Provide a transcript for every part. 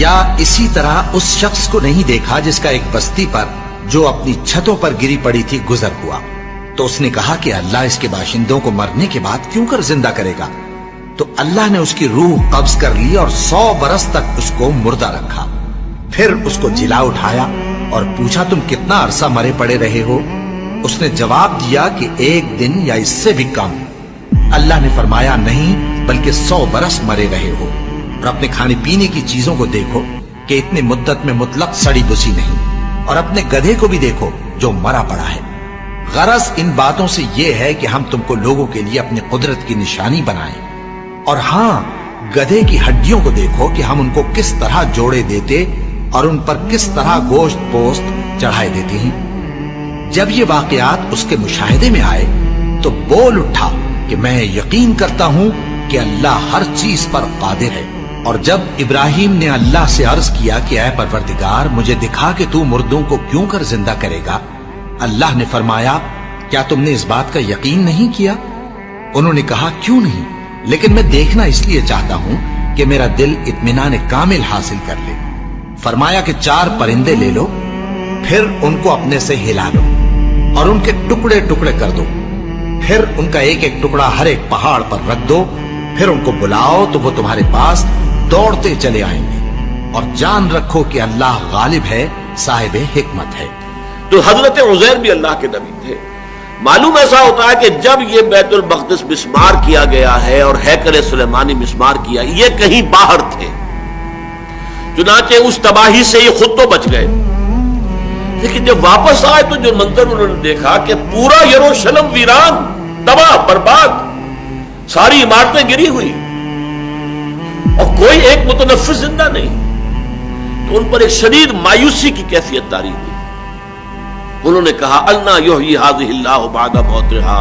یا اسی طرح اس شخص کو نہیں دیکھا جس کا ایک بستی پر جو اپنی چھتوں پر گری پڑی تھی گزر ہوا، تو اس نے کہا کہ اللہ اس کے باشندوں کو مرنے کے بعد کیوں کر زندہ کرے گا؟ تو اللہ نے اس کی روح قبض کر لی اور 100 برس تک اس کو مردہ رکھا. پھر اس کو جلا اٹھایا اور پوچھا تم کتنا عرصہ مرے پڑے رہے ہو؟ اس نے جواب دیا کہ 1 دن یا اس سے بھی کم. اللہ نے فرمایا نہیں بلکہ 100 برس مرے رہے ہو. اور اپنے کھانے پینے کی چیزوں کو دیکھو کہ اتنی مدت میں مطلق سڑی بسی نہیں، اور اپنے گدھے کو بھی دیکھو جو مرا پڑا ہے. غرض ان باتوں سے یہ ہے کہ ہم تم کو لوگوں کے لیے اپنی قدرت کی نشانی بنائیں. اور ہاں، گدھے کی ہڈیوں کو دیکھو کہ ہم ان کو کس طرح جوڑے دیتے اور ان پر کس طرح گوشت پوست چڑھائے دیتے ہیں. جب یہ واقعات اس کے مشاہدے میں آئے تو بول اٹھا کہ میں یقین کرتا ہوں کہ اللہ ہر چیز پر قادر ہے. اور جب ابراہیم نے اللہ سے عرض کیا کہ اے پروردگار مجھے دکھا کہ تو مردوں کو کیوں کر زندہ کرے گا، اللہ نے فرمایا کیا تم نے اس بات کا یقین نہیں کیا؟ انہوں نے کہا کیوں نہیں، لیکن میں دیکھنا اس لیے چاہتا ہوں کہ میرا دل اطمینان کامل حاصل کر لے. فرمایا کہ 4 پرندے لے لو، پھر ان کو اپنے سے ہلا لو اور ان کے ٹکڑے ٹکڑے کر دو، پھر ان کا ایک ایک ٹکڑا ہر ایک پہاڑ پر رکھ دو، پھر ان کو بلاؤ تو وہ تمہارے پاس دوڑتے چلے آئیں گے. اور جان رکھو کہ اللہ غالب ہے، صاحب حکمت ہے. تو حضرت عزیر بھی اللہ کے نبی تھے. معلوم ایسا ہوتا ہے کہ جب یہ بیت المقدس مسمار کیا گیا ہے اور ہیکل سلیمانی مسمار کیا، یہ کہیں باہر تھے، چنانچہ اس تباہی سے یہ خود تو بچ گئے، لیکن جب واپس آئے تو جو منظر انہوں نے دیکھا کہ پورا یروشلم ویران، تباہ برباد، ساری عمارتیں گری ہوئی اور کوئی ایک متنفس زندہ نہیں، تو ان پر ایک شدید مایوسی کی کیفیت طاری ہوئی. انہوں نے کہا انا یحیی ھذہ اللہ بعد موتھا،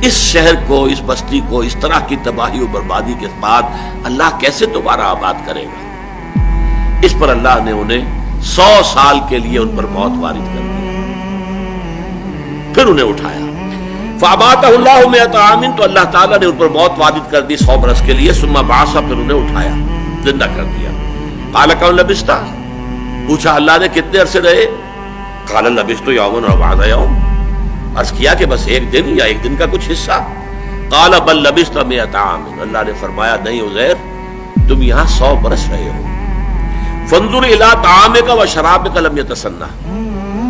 اس شہر کو، اس بستی کو اس طرح کی تباہی و بربادی کے بعد اللہ کیسے دوبارہ آباد کرے گا؟ اس پر اللہ نے انہیں 100 سال کے لیے ان پر موت وارد کر دی. پھر انہیں اٹھایا، فاماتہ اللہ 100 عام، تو اللہ تعالیٰ نے ان پر موت وارد کر دی 100 برس کے لیے. ثم بعث، پھر انہیں اٹھایا، زندہ کر دیا. قال کم لبثت، پوچھا اللہ نے کتنے عرصے رہے؟ قال لبثت یوما او بعض یوم، عرض کیا کہ بس 1 دن یا 1 دن کا کچھ حصہ. قال بل لبثت 100 عام، اللہ نے فرمایا نہیں عزیر، تم یہاں 100 برس رہے ہو. فانظر الی طعامک و شرابک لم یتسنہ،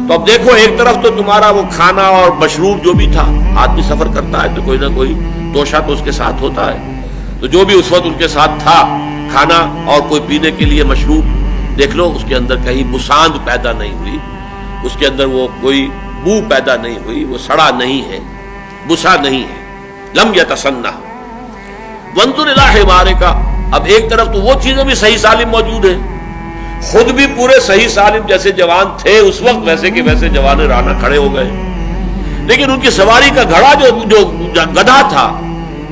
تو اب دیکھو ایک طرف تو تمہارا وہ کھانا اور مشروب جو بھی تھا، آدمی سفر کرتا ہے تو کوئی نہ کوئی توشہ تو اس کے ساتھ ہوتا ہے، تو جو بھی اس وقت ان کے ساتھ تھا کھانا اور کوئی پینے کے لیے مشروب، دیکھ لو اس کے اندر کہیں بساند پیدا نہیں ہوئی، اس کے اندر وہ کوئی بو پیدا نہیں ہوئی، وہ سڑا نہیں ہے، بسا نہیں ہے. لم یتسنہ. وانظر الی حمارک، اب ایک طرف تو وہ چیزیں بھی صحیح سالم موجود ہیں، خود بھی پورے صحیح سالم جیسے جوان تھے اس وقت، ویسے کہ ویسے جوان رانا کھڑے ہو گئے، لیکن ان کی سواری کا گھڑا جو گدھا تھا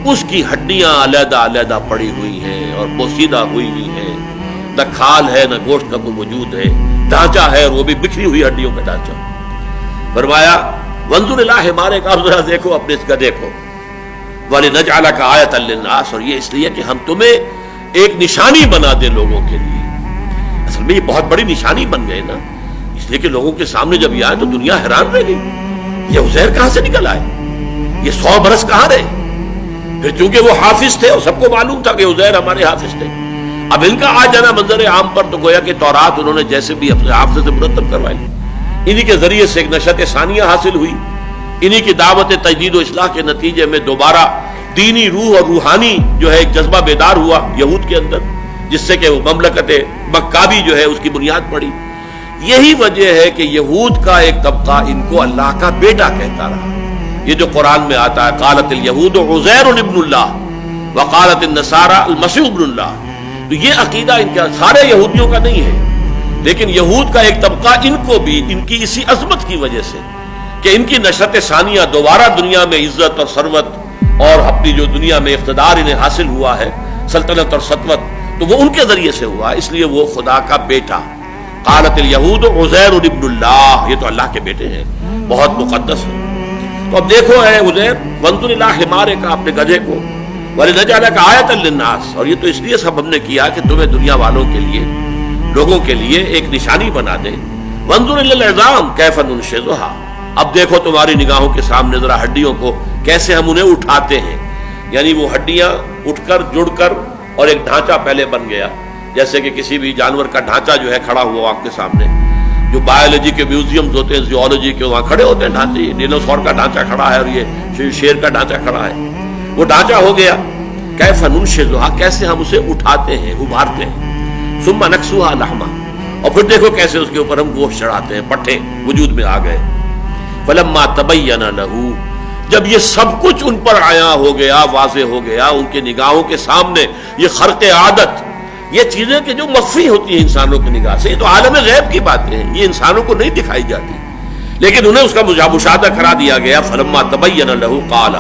اس کی ہڈیاں علیحدہ علیحدہ پڑی ہوئی ہیں اور بوسیدہ ہوئی ہوئی ہیں، نہ کھال ہے نہ گوشت کا کوئی وجود ہے، ڈھانچہ ہے اور وہ بھی بکھری ہوئی ہڈیوں کا ڈھانچہ. فرمایا وانظر الی حمارک، اب ذرا دیکھو اپنے اس گدھے کو. وَلِنَجْعَلَكَ آیَةً لِلنَّاسِ، اور یہ اس لیے کہ ہم تمہیں ایک نشانی بنا دیں لوگوں کے لیے. اصل میں یہ بہت بڑی نشانی بن گئے نا، اس لیے کہ لوگوں کے سامنے جب یہ آئے تو دنیا حیران رہ گئی، یہ عزیر کہاں سے نکل آئے، یہ 100 برس کہاں رہے. پھر چونکہ وہ حافظ تھے اور سب کو معلوم تھا کہ عزیر ہمارے حافظ تھے، اب ان کا آ جانا منظر عام پر تو گویا کہ تورات انہوں نے جیسے بھی اپنے حافظ سے مرتب کروائی، انہی کے ذریعے سے ایک نشأت ثانیہ حاصل ہوئی، انہی کی دعوت تجدید و اصلاح کے نتیجے میں دوبارہ دینی روح اور روحانی جو ہے ایک جذبہ بیدار ہوا یہود کے اندر، جس سے کہ وہ مملکت مکابی جو ہے اس کی بنیاد پڑی. یہی وجہ ہے کہ یہود کا ایک طبقہ ان کو اللہ کا بیٹا کہتا رہا. یہ جو قرآن میں آتا ہے قالت الیہود عزیر ابن اللہ وقالت النصارى المسیح ابن اللہ، تو یہ عقیدہ ان کا سارے یہودیوں کا نہیں ہے، لیکن یہود کا ایک طبقہ ان کو بھی ان کی اسی عظمت کی وجہ سے کہ ان کی نشأت ثانیہ دوبارہ دنیا میں عزت اور ثروت اور اپنی جو دنیا میں اقتدار انہیں حاصل ہوا ہے، سلطنت اور سطوت، تو وہ ان کے ذریعے سے ہوا، اس لیے وہ خدا کا بیٹا. قالت الیہود عزیر ابن اللہ، یہ تو اللہ کے بیٹے ہیں، بہت مقدس ہے. تو اب دیکھو اے عزیر، وانظر الی حمارک، اپنے گدھے کو، وَلِنَجْعَلَكَ آیَةً لِلنَّاسِ، اور یہ تو اس لیے سب ہم نے کیا کہ تمہیں دنیا والوں کے لیے لوگوں کے لیے ایک نشانی بنا دے. وانظر الی العظام کیف ننشزھا، اب دیکھو تمہاری نگاہوں کے سامنے ذرا ہڈیوں کو کیسے ہم انہیں اٹھاتے ہیں. یعنی وہ ہڈیاں اٹھ کر جڑ کر اور ایک ڈھانچہ پہلے بن گیا، جیسے کہ کسی بھی جانور کا ڈھانچہ جو ہے کھڑا ہوا آپ کے سامنے. جو بایولوجی کے میوزیمز ہوتے ہیں، زیولوجی کے، وہاں کھڑے ہوتے ہیں ڈھانچے. ڈینوسور کا ڈھانچہ کھڑا ہے اور یہ شیر کا ڈھانچہ کھڑا ہے، وہ ڈھانچہ ہو گیا. کیف ننشزھا، کیسے ہم اسے اٹھاتے ہیں، ابھارتے ہیں. ثم نکسوھا لحما، اور پھر دیکھو کیسے اس کے اوپر ہم گوشت چڑھاتے ہیں، پٹھے وجود میں آ گئے. فلما تبین لہ، جب یہ سب کچھ ان پر عیاں ہو گیا، واضح ہو گیا ان کے نگاہوں کے سامنے، یہ خرق عادت، یہ چیزیں کہ جو مخفی ہوتی ہیں انسانوں کی نگاہ سے، یہ تو عالم غیب کی باتیں ہیں، یہ انسانوں کو نہیں دکھائی جاتی، لیکن انہیں اس کا مشاہدہ کرا دیا گیا. فلما تبین لہ قال،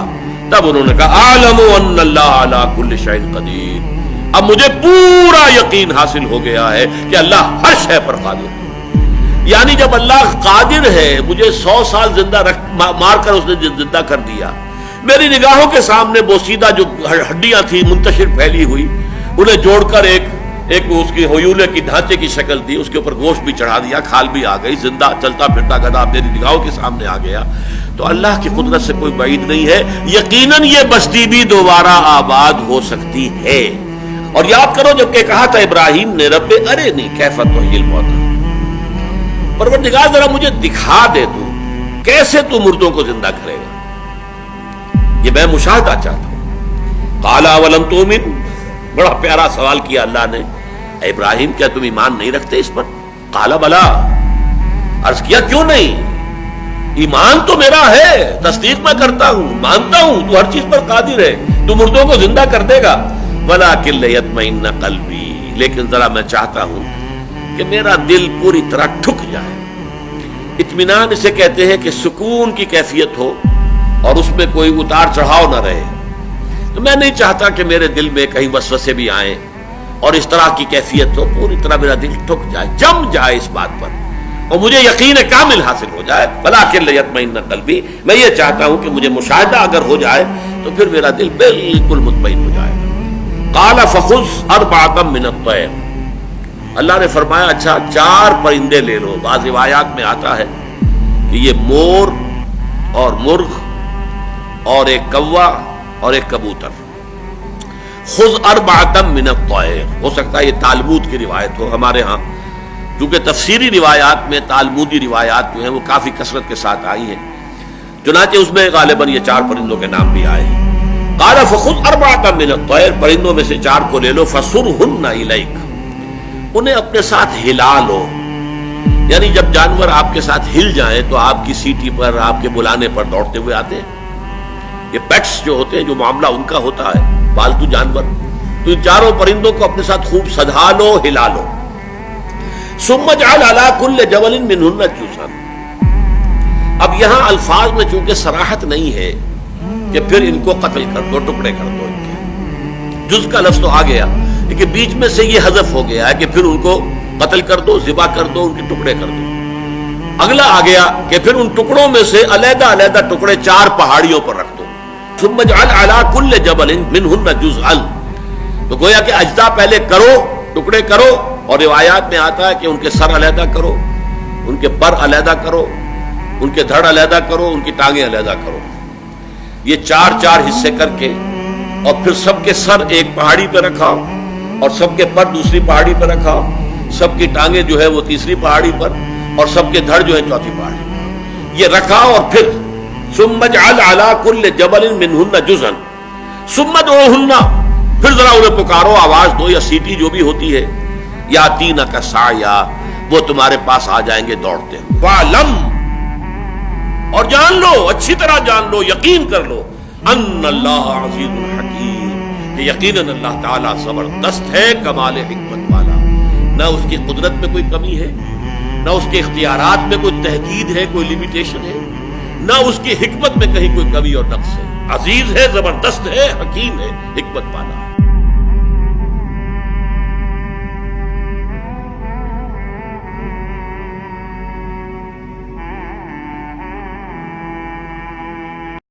تب انہوں نے کہا اعلم ان اللہ علی کل شیء قدیر، اب مجھے پورا یقین حاصل ہو گیا ہے کہ اللہ ہر شے پر قادر ہے. یعنی جب اللہ قادر ہے، مجھے 100 سال زندہ مار کر اس نے زندہ کر دیا، میری نگاہوں کے سامنے بوسیدہ جو ہڈیاں تھیں منتشر پھیلی ہوئی، انہیں جوڑ کر ایک اس کی ہویولے کی ڈھانچے کی شکل دی، اس کے اوپر گوشت بھی چڑھا دیا، کھال بھی آ گئی، زندہ چلتا پھرتا گدھا میری نگاہوں کے سامنے آ گیا. تو اللہ کی قدرت سے کوئی بعید نہیں ہے، یقیناً یہ بستی بھی دوبارہ آباد ہو سکتی ہے. اور یاد کرو جب کہ کہا تھا ابراہیم نے رب ارنی کیف تحیی الموتیٰ، پروردگار ذرا مجھے دکھا دے تو کیسے تو مردوں کو زندہ کرے گا، یہ میں مشاہدہ چاہتا ہوں. قال اولم تؤمن، بڑا پیارا سوال کیا اللہ نے، اے ابراہیم کیا تم ایمان نہیں رکھتے اس پر؟ قال بلا، عرض کیا کیوں نہیں، ایمان تو میرا ہے، تصدیق میں کرتا ہوں، مانتا ہوں تو ہر چیز پر قادر ہے، تو مردوں کو زندہ کر دے گا. ولکن لیطمئن قلبی، لیکن ذرا میں چاہتا ہوں کہ میرا دل پوری طرح ٹھک جائے. اطمینان اسے کہتے ہیں کہ سکون کی کیفیت ہو اور اس میں کوئی اتار چڑھاؤ نہ رہے. تو میں نہیں چاہتا کہ میرے دل میں کہیں وسوسے بھی آئیں اور اس طرح کی کیفیت ہو، پوری طرح میرا دل ٹھک جائے، جم جائے اس بات پر اور مجھے یقین کامل حاصل ہو جائے. ولکن لیطمئن قلبی، میں یہ چاہتا ہوں کہ مجھے مشاہدہ اگر ہو جائے تو پھر میرا دل بالکل مطمئن ہو جائے گا. قال فخذ اربعۃ من الطیر، اللہ نے فرمایا اچھا 4 پرندے لے لو. بعض روایات میں آتا ہے کہ یہ مور اور مرغ اور ایک کوا اور ایک کبوتر. خذ اربعۃ من الطیر، ہو سکتا ہے یہ تالمود کی روایت ہو. ہمارے ہاں کیونکہ تفسیری روایات میں تالمودی روایات جو ہیں وہ کافی کثرت کے ساتھ آئی ہیں، چنانچہ اس میں غالباً یہ 4 پرندوں کے نام بھی آئے ہیں. قال فخذ اربعۃ من الطیر، پرندوں میں سے 4 کو لے لو. فصرہن الیک، انہیں اپنے ساتھ ہلا لو. یعنی جب جانور آپ کے ساتھ ہل جائیں تو آپ کی سیٹی پر، آپ کے بلانے پر دوڑتے ہوئے آتے ہیں. یہ پیٹس جو ہوتے ہیں، جو معاملہ ان کا ہوتا ہے، پالتو جانور، تو ان 4 پرندوں کو اپنے ساتھ خوب سدھا لو، ہلا لو. ثم اجعل علی کل جبل منہن جزءا، اب یہاں الفاظ میں چونکہ صراحت نہیں ہے کہ پھر ان کو قتل کر دو، ٹکڑے کر دو. ان کے جز کا لفظ تو آ گیا لیکن بیچ میں سے یہ حذف ہو گیا ہے کہ پھر ان کو قتل کر دو، ذبح کر دو، ان کے ٹکڑے کر دو. اگلا آ گیا کہ پھر ان ٹکڑوں میں سے علیحدہ علیحدہ ٹکڑے 4 پہاڑیوں پر رکھ دو. ثم اجعل علی کل جبل منہن جزءا، تو گویا کہ اجزاء پہلے کرو، ٹکڑے کرو، اور روایات میں آتا ہے کہ ان کے سر علیحدہ کرو، ان کے پر علیحدہ کرو، ان کے دھڑ علیحدہ کرو، ان کی ٹانگیں علیحدہ کرو. یہ 4 حصے کر کے اور پھر سب کے سر ایک پہاڑی پہ رکھا اور سب کے پر دوسری پہاڑی پہ رکھا، سب کی ٹانگیں جو ہے وہ تیسری پہاڑی پر اور سب کے دھڑ جو ہے چوتھی پہاڑی، یہ رکھا. اور پھر ثم اجعل علی کل جبل منہن جزءا ثم ادعوہن، پھر ذرا انہیں پکارو، آواز دو یا سیٹی جو بھی ہوتی ہے. یاتینک سعیا، وہ تمہارے پاس آ جائیں گے دوڑتے. وعلم، اور جان لو، اچھی طرح جان لو، یقین کر لو، ان اللہ عزیز الحکیم، کہ یقیناً اللہ تعالیٰ زبردست ہے، کمال حکمت والا. نہ اس کی قدرت میں کوئی کمی ہے، نہ اس کے اختیارات میں کوئی تحدید ہے، کوئی لمیٹیشن ہے، نہ اس کی حکمت میں کہیں کوئی کمی اور نقص ہے. عزیز ہے، زبردست ہے، حکیم ہے، حکمت والا.